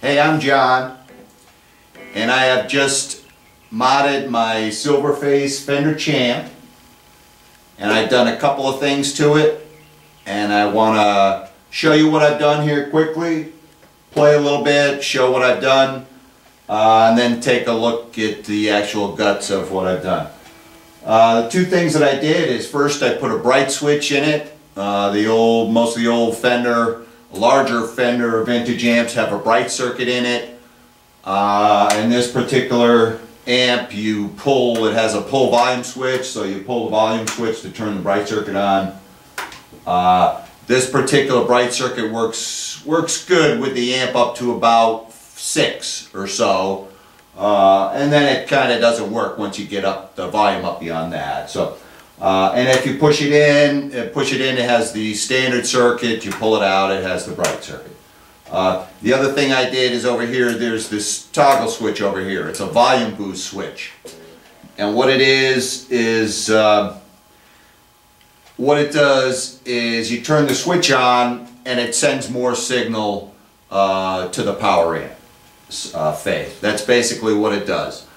Hey, I'm John, and I have just modded my Silverface Fender Champ, and I've done a couple of things to it, and I want to show you what I've done here quickly, play a little bit, show what I've done, and then take a look at the actual guts of what I've done. The two things that I did is, first I put a bright switch in it. Most of the old Fender, larger Fender vintage amps have a bright circuit in it. In this particular amp, it has a pull volume switch, so you pull the volume switch to turn the bright circuit on. This particular bright circuit works good with the amp up to about 6 or so, and then it kind of doesn't work once you get up the volume up beyond that. So, and if you push it in, it has the standard circuit. You pull it out, it has the bright circuit. The other thing I did is over here, there's this toggle switch over here. It's a volume boost switch. And what it does is you turn the switch on and it sends more signal to the power amp phase. That's basically what it does.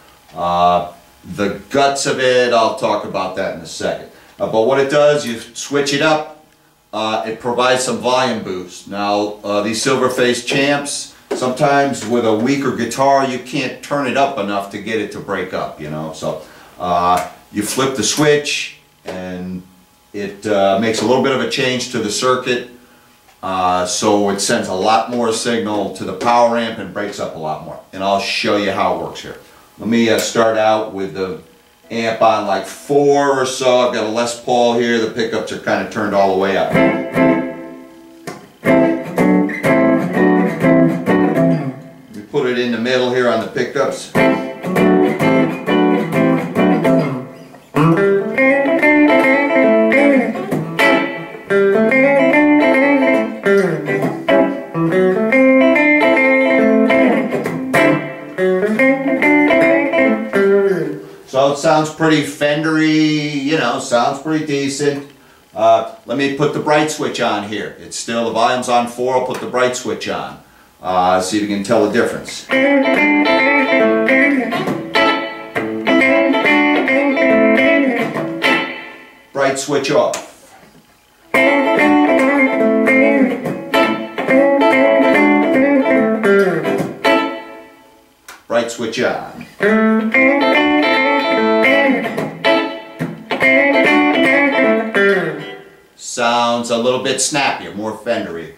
The guts of it, I'll talk about that in a second. But what it does, you switch it up. It provides some volume boost. Now, these Silverface Champs, sometimes with a weaker guitar, you can't turn it up enough to get it to break up, you know. So, you flip the switch, and it makes a little bit of a change to the circuit, so it sends a lot more signal to the power amp and breaks up a lot more. And I'll show you how it works here. Let me start out with the amp on like 4 or so. I've got a Les Paul here. The pickups are kind of turned all the way up. We put it in the middle here on the pickups. So it sounds pretty Fendery, you know, sounds pretty decent. Let me put the bright switch on here. It's still, the volume's on 4, I'll put the bright switch on. See if you can tell the difference. Bright switch off. Bright switch on. Sounds a little bit snappier, more Fendery.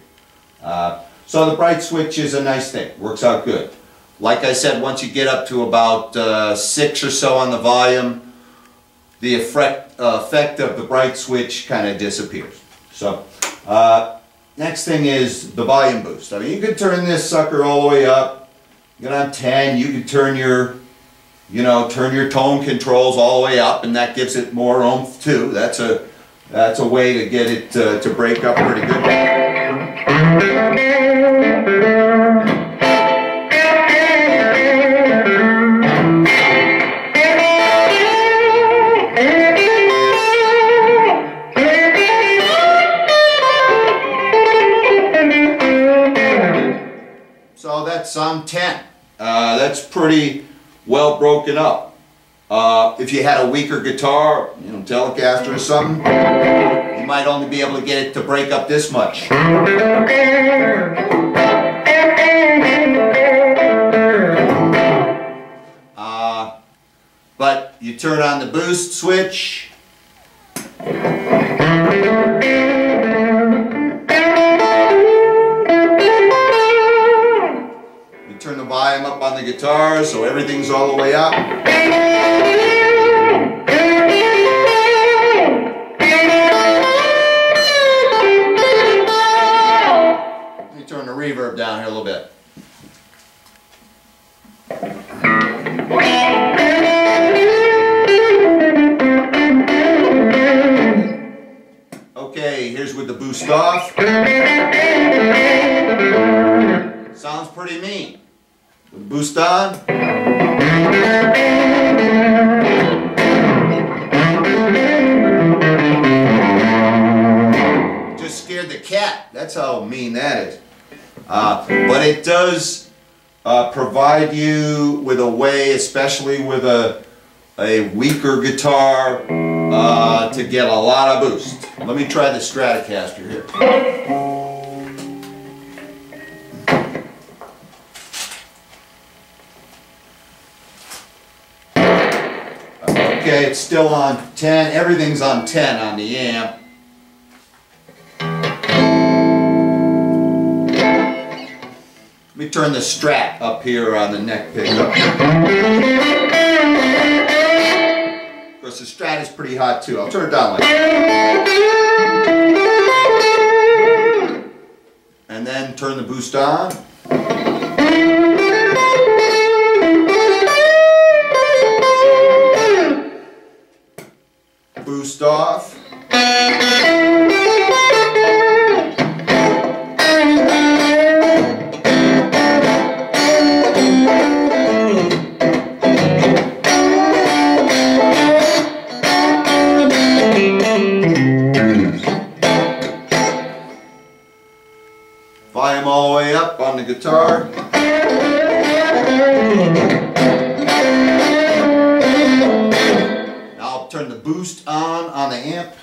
So the bright switch is a nice thing, works out good. Like I said, once you get up to about 6 or so on the volume, the effect of the bright switch kind of disappears. So next thing is the volume boost. I mean, you can turn this sucker all the way up. You get on 10, you can turn your tone controls all the way up, and that gives it more oomph too. That's a way to get it to break up pretty good. So that's on 10. That's pretty well broken up. If you had a weaker guitar, you know, Telecaster or something, you might only be able to get it to break up this much. But you turn on the boost switch. Turn the volume up on the guitar so everything's all the way up. Let me turn the reverb down here a little bit. Okay, here's with the boost off. Sounds pretty mean. With the boost on. Just scared the cat. That's how mean that is. But it does provide you with a way, especially with a weaker guitar, to get a lot of boost. Let me try the Stratocaster here. Okay, it's still on 10. Everything's on 10 on the amp. Let me turn the Strat up here on the neck pickup. Of course, the Strat is pretty hot too. I'll turn it down like that. And then turn the boost on. Boost off. Volume all the way up on the guitar. I'll turn the boost on the amp.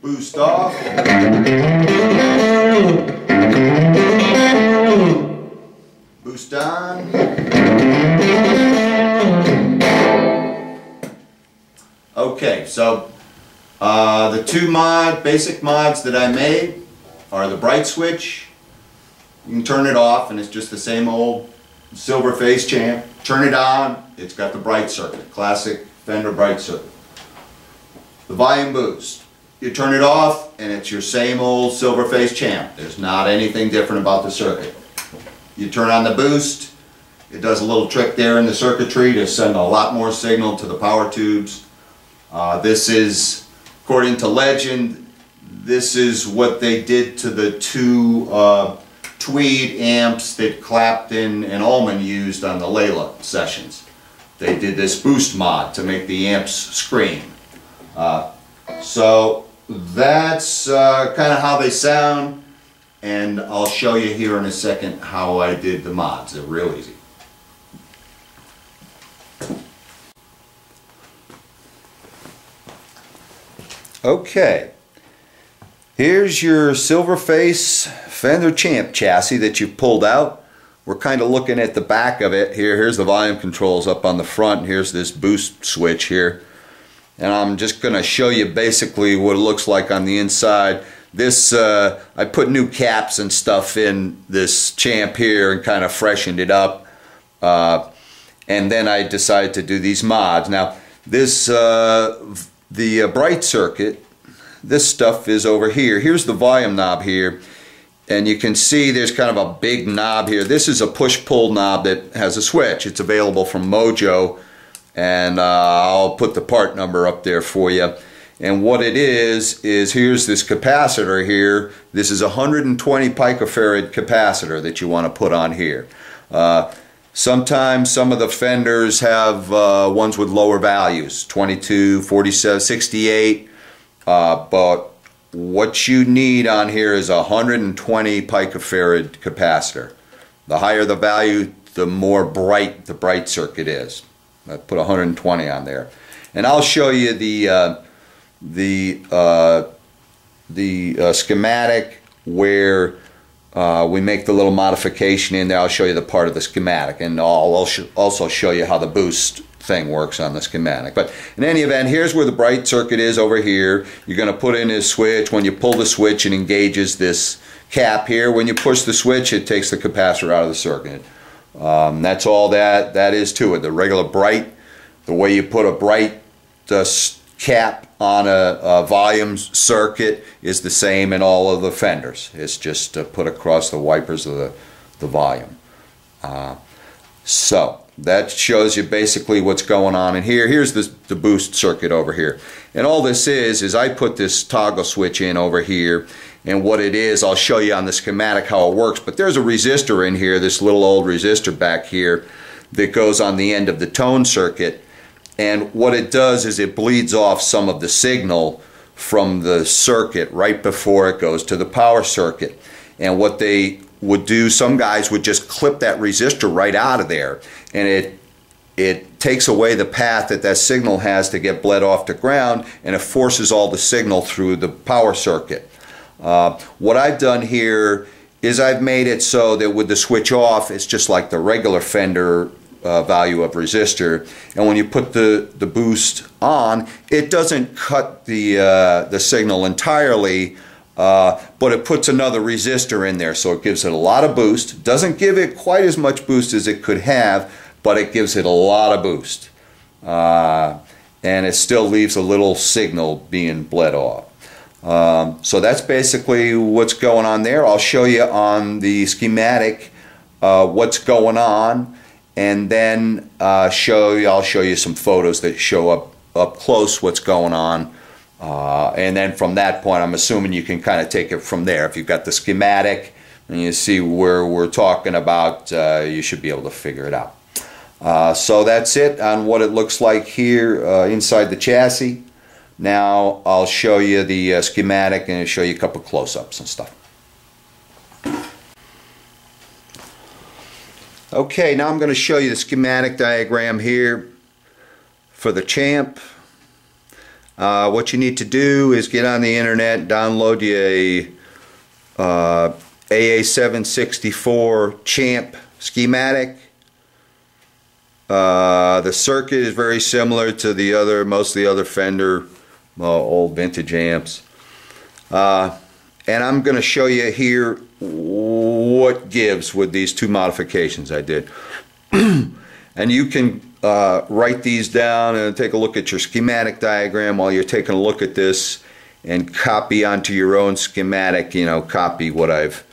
Boost off. Boost on. Okay, so the two basic mods that I made are the bright switch. You can turn it off and it's just the same old Silverface Champ. Turn it on, it's got the bright circuit, classic Fender bright circuit. The volume boost. You turn it off and it's your same old Silverface Champ. There's not anything different about the circuit. You turn on the boost, it does a little trick there in the circuitry to send a lot more signal to the power tubes. This is, according to legend, this is what they did to the two Tweed amps that Clapton and Allman used on the Layla sessions. They did this boost mod to make the amps scream. So that's kind of how they sound, and I'll show you here in a second how I did the mods. They're real easy. Okay, here's your Silverface Fender Champ chassis that you've pulled out. We're kind of looking at the back of it here. Here's the volume controls up on the front. Here's this boost switch here. And I'm just going to show you basically what it looks like on the inside. This, I put new caps and stuff in this Champ here and kind of freshened it up. And then I decided to do these mods. Now, this, the bright circuit, this stuff is over here. Here's the volume knob here. And you can see there's kind of a big knob here. This is a push-pull knob that has a switch. It's available from Mojo. And I'll put the part number up there for you. And what it is here's this capacitor here. This is a 120 picofarad capacitor that you want to put on here. Sometimes some of the Fenders have ones with lower values, 22, 47, 68. But what you need on here is a 120 picofarad capacitor. The higher the value, the more bright the bright circuit is. I put 120 on there, and I'll show you the schematic where we make the little modification in there. I'll show you the part of the schematic, and I'll also show you how the boost thing works on the schematic. But in any event, here's where the bright circuit is over here. You're going to put in this switch. When you pull the switch, it engages this cap here. When you push the switch, it takes the capacitor out of the circuit. That's all that is to it. The regular bright, the way you put a bright cap on a volume circuit is the same in all of the Fenders. It's just put across the wipers of the volume. So that shows you basically what's going on in here. Here's the boost circuit over here. And all this is I put this toggle switch in over here. And what it is, I'll show you on the schematic how it works. But there's a resistor in here, this little old resistor back here, that goes on the end of the tone circuit, and what it does is it bleeds off some of the signal from the circuit right before it goes to the power circuit. And what they would do, some guys would just clip that resistor right out of there, and it takes away the path that that signal has to get bled off to ground, and it forces all the signal through the power circuit. What I've done here is I've made it so that with the switch off, it's just like the regular Fender value of resistor, and when you put the boost on, it doesn't cut the signal entirely, but it puts another resistor in there, so it gives it a lot of boost. Doesn't give it quite as much boost as it could have, but it gives it a lot of boost, and it still leaves a little signal being bled off. So that's basically what's going on there. I'll show you on the schematic what's going on, and then I'll show you some photos that show up close what's going on, and then from that point I'm assuming you can kind of take it from there. If you've got the schematic and you see where we're talking about, you should be able to figure it out. So that's it on what it looks like here inside the chassis. Now I'll show you the schematic and show you a couple close-ups and stuff. Okay, now I'm going to show you the schematic diagram here for the Champ. What you need to do is get on the internet, download you a AA764 Champ schematic. The circuit is very similar to most of the other Fender old vintage amps, and I'm going to show you here what gives with these two modifications I did. And you can write these down and take a look at your schematic diagram while you're taking a look at this, and copy onto your own schematic, copy what I've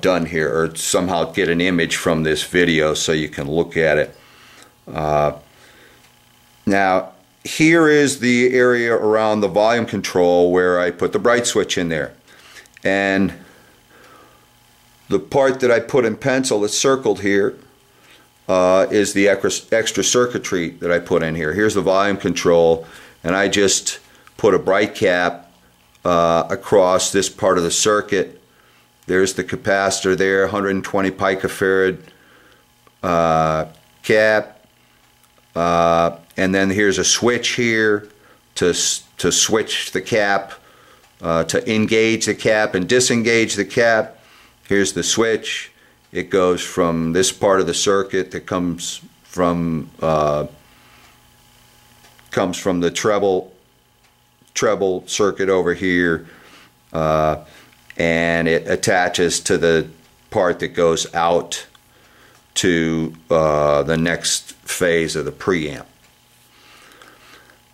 done here, or somehow get an image from this video so you can look at it. Now here is the area around the volume control where I put the bright switch in there, and the part that I put in pencil that's circled here is the extra circuitry that I put in here. Here's the volume control, and I just put a bright cap across this part of the circuit. There's the capacitor there, 120 picofarad cap. And then here's a switch here to switch the cap, to engage the cap and disengage the cap. Here's the switch. It goes from this part of the circuit that comes from the treble circuit over here, and it attaches to the part that goes out to the next phase of the preamp.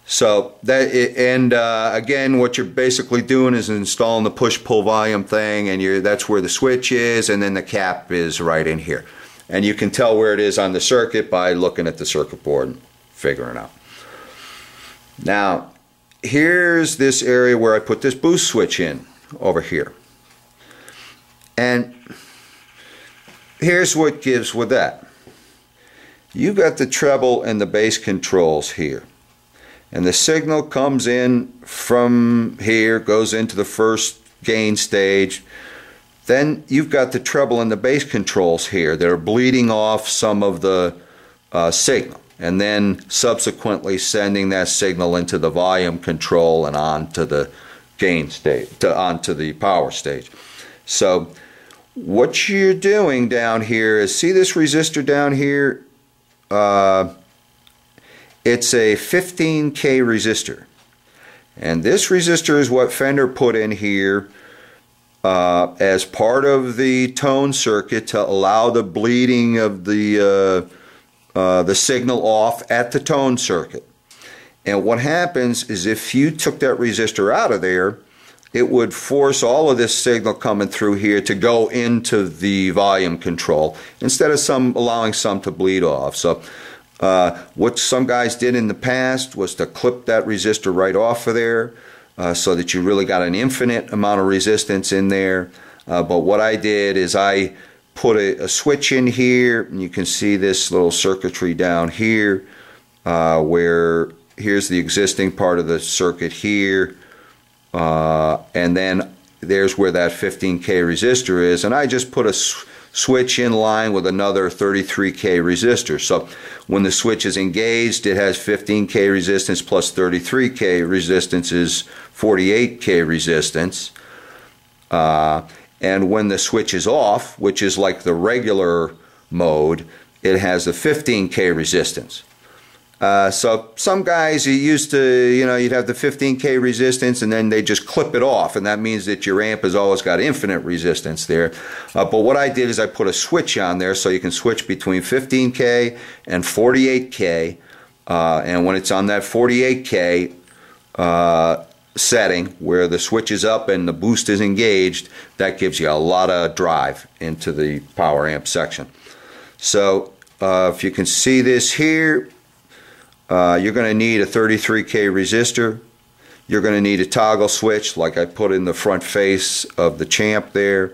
So that, again, what you're basically doing is installing the push-pull volume thing, and that's where the switch is, and then the cap is right in here. And you can tell where it is on the circuit by looking at the circuit board and figuring it out. Now, here's this area where I put this boost switch in over here. And here's what gives with that. You've got the treble and the bass controls here, and the signal comes in from here, goes into the first gain stage. Then you've got the treble and the bass controls here that are bleeding off some of the signal, and then subsequently sending that signal into the volume control and on to the gain stage, onto the power stage. So what you're doing down here is, see this resistor down here? It's a 15K resistor, and this resistor is what Fender put in here as part of the tone circuit to allow the bleeding of the signal off at the tone circuit. And what happens is, if you took that resistor out of there, it would force all of this signal coming through here to go into the volume control, instead of allowing some to bleed off. So what some guys did in the past was to clip that resistor right off of there, so that you really got an infinite amount of resistance in there. But what I did is I put a switch in here, and you can see this little circuitry down here, where here's the existing part of the circuit here, and then there's where that 15K resistor is, and I just put a switch in line with another 33K resistor. So when the switch is engaged, it has 15K resistance plus 33K resistance is 48K resistance. And when the switch is off, which is like the regular mode, it has a 15K resistance. So some guys, you used to, you'd have the 15K resistance and then they just clip it off, and that means that your amp has always got infinite resistance there. But what I did is I put a switch on there so you can switch between 15K and 48K, and when it's on that 48K setting where the switch is up and the boost is engaged, that gives you a lot of drive into the power amp section. So if you can see this here, you're going to need a 33K resistor. You're going to need a toggle switch like I put in the front face of the Champ there,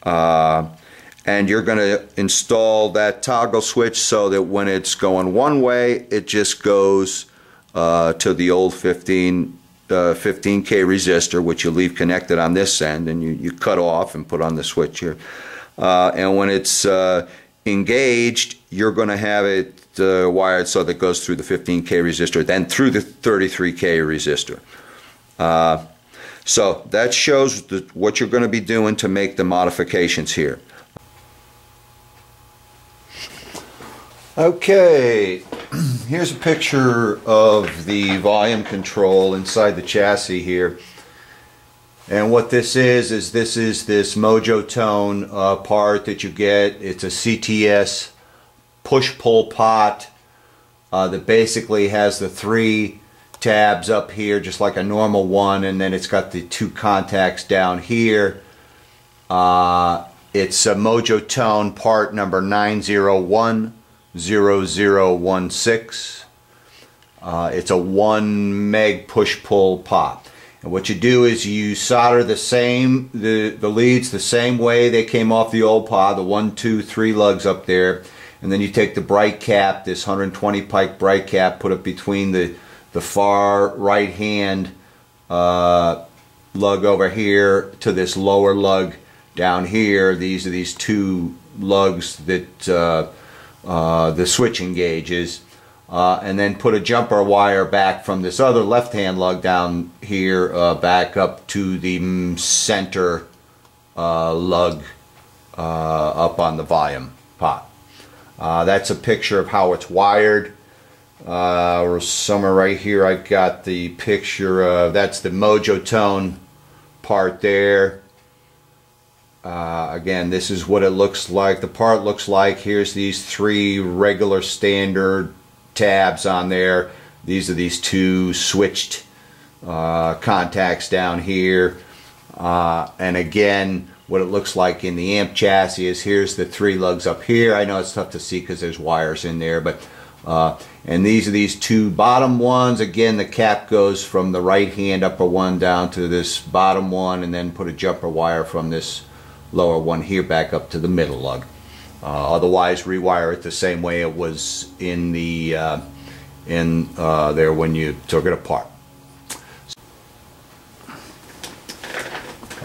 and you're going to install that toggle switch so that when it's going one way, it just goes to the old 15K resistor, which you leave connected on this end, and you cut off and put on the switch here. And when it's engaged, you're going to have it wired so that it goes through the 15K resistor, then through the 33K resistor. So that shows what you're going to be doing to make the modifications here. Okay, here's a picture of the volume control inside the chassis here. And what this is this Mojo Tone part that you get. It's a CTS push-pull pot that basically has the 3 tabs up here just like a normal one, and then it's got the 2 contacts down here. It's a Mojo Tone part number 9010016. It's a 1 meg push-pull pot. And what you do is you solder the leads the same way they came off the old pod, the 1, 2, 3 lugs up there, and then you take the bright cap, this 120 pike bright cap, put it between the far right hand lug over here to this lower lug down here. These are these 2 lugs that the switch engages. And then put a jumper wire back from this other left-hand lug down here back up to the center lug up on the volume pot. That's a picture of how it's wired. Somewhere right here I've got the picture of, that's the Mojo Tone part there. Again, this is what it looks like. The part looks like, here's these 3 regular standard tabs on there. These are these 2 switched contacts down here, and again what it looks like in the amp chassis is here's the 3 lugs up here. I know it's tough to see because there's wires in there, but and these are these 2 bottom ones. Again, the cap goes from the right hand upper one down to this bottom one, and then put a jumper wire from this lower one here back up to the middle lug. Otherwise, rewire it the same way it was in the there when you took it apart.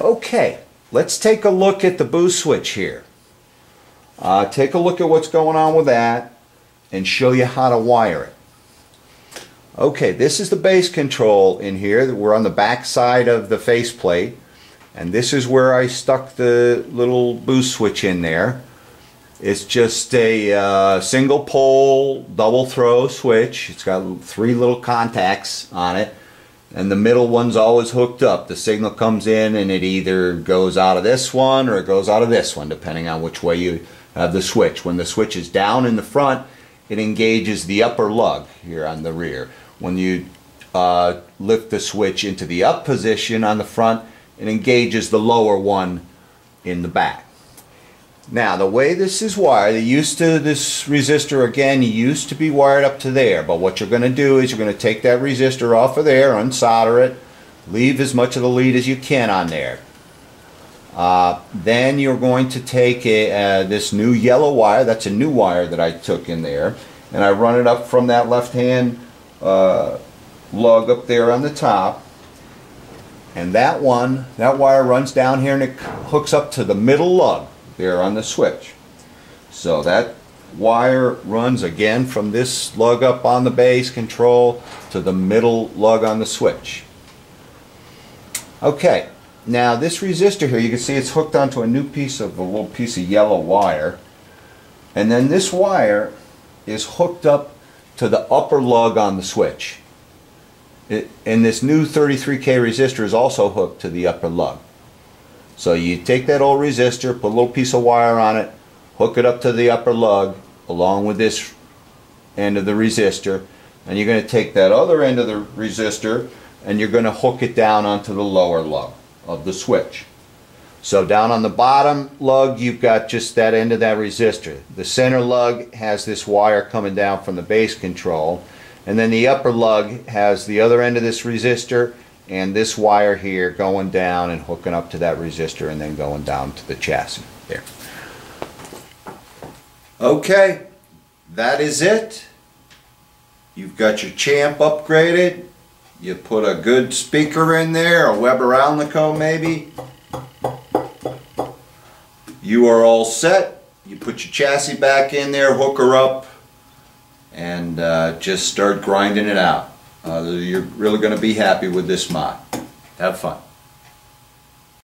Okay, let's take a look at the boost switch here. Take a look at what's going on with that and show you how to wire it. Okay, this is the base control in here. We're on the back side of the faceplate, and this is where I stuck the little boost switch in there. It's just a single pole double throw switch. It's got 3 little contacts on it, and the middle one's always hooked up. The signal comes in and it either goes out of this one or it goes out of this one, depending on which way you have the switch. When the switch is down in the front, it engages the upper lug here on the rear. When you lift the switch into the up position on the front, it engages the lower one in the back. Now, the way this is wired, this resistor, again, used to be wired up to there, but what you're going to do is you're going to take that resistor off of there, unsolder it, leave as much of the lead as you can on there. Then you're going to take this new yellow wire. That's a new wire that I took in there, and I run it up from that left-hand lug up there on the top, and that wire runs down here and it hooks up to the middle lug there on the switch. So that wire runs again from this lug up on the bass control to the middle lug on the switch. Okay, now this resistor here, you can see it's hooked onto a little piece of yellow wire, and then this wire is hooked up to the upper lug on the switch. And this new 33K resistor is also hooked to the upper lug. So you take that old resistor, put a little piece of wire on it, hook it up to the upper lug along with this end of the resistor, and you're going to take that other end of the resistor and you're going to hook it down onto the lower lug of the switch. So down on the bottom lug you've got just that end of that resistor. The center lug has this wire coming down from the bass control, and then the upper lug has the other end of this resistor and this wire here going down and hooking up to that resistor and then going down to the chassis there. Okay, that is it. You've got your Champ upgraded. You put a good speaker in there, a Weber Alnico maybe. You are all set. You put your chassis back in there, hook her up, and just start grinding it out. You're really going to be happy with this mod. Have fun.